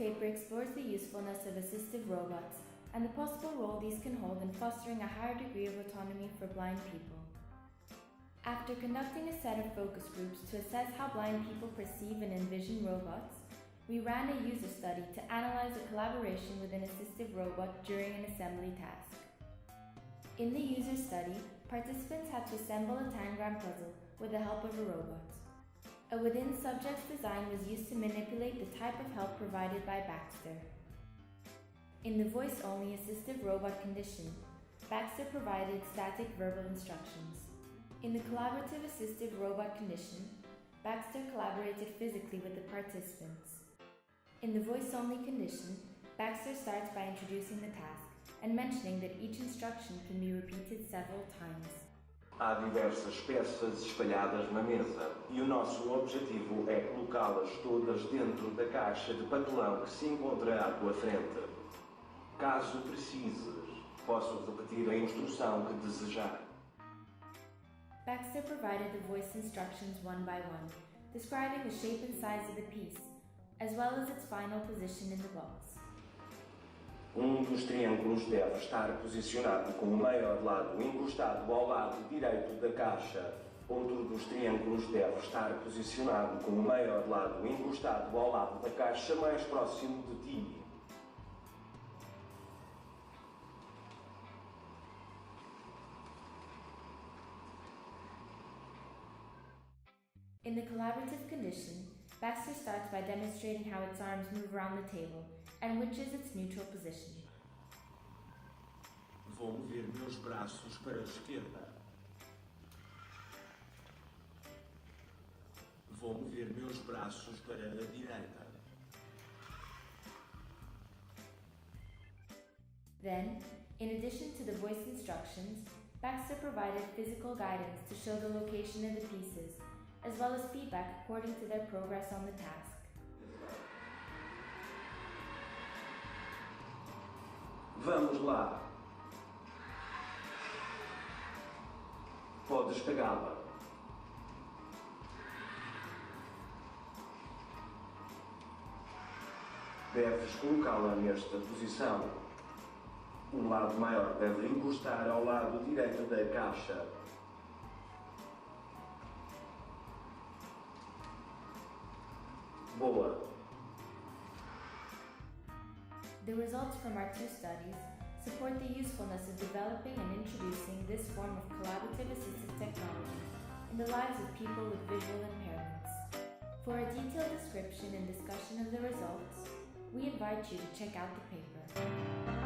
paper explores the usefulness of assistive robots and the possible role these can hold in fostering a higher degree of autonomy for blind people. After conducting a set of focus groups to assess how blind people perceive and envision robots, we ran a user study to analyze the collaboration with an assistive robot during an assembly task. In the user study, participants had to assemble a tangram puzzle with the help of a robot. A within-subjects design was used to manipulate the type of help provided by Baxter. In the voice-only assistive robot condition, Baxter provided static verbal instructions. In the collaborative assistive robot condition, Baxter collaborated physically with the participants. In the voice-only condition, Baxter starts by introducing the task and mentioning that each instruction can be repeated several times. Há diversas peças espalhadas na mesa e o nosso objetivo é colocá-las todas dentro da caixa de papelão que se encontra à tua frente. Caso precises, posso repetir a instrução que desejar. Baxter provided the voice instructions one by one, describing the shape and size of the piece, as well as its final position in the box. Dos triângulos deve estar posicionado com o maior lado encostado ao lado direito da caixa. Outro dos triângulos deve estar posicionado com o maior lado encostado ao lado da caixa mais próximo de ti. In the collaborative condition, Baxter starts by demonstrating how its arms move around the table and which is its neutral position. Vou mover meus braços para a esquerda. Vou mover meus braços para a direita. Then, in addition to the voice instructions, Baxter provided physical guidance to show the location of the pieces, as well as feedback according to their progress on the task. Vamos lá. Podes pegá-la. Deves colocá-la nesta posição. O lado maior deve encostar ao lado direito da caixa. Boa. The results from our two studies support the usefulness of developing and introducing this form of collaborative assistive technology in the lives of people with visual impairments. For a detailed description and discussion of the results, we invite you to check out the paper.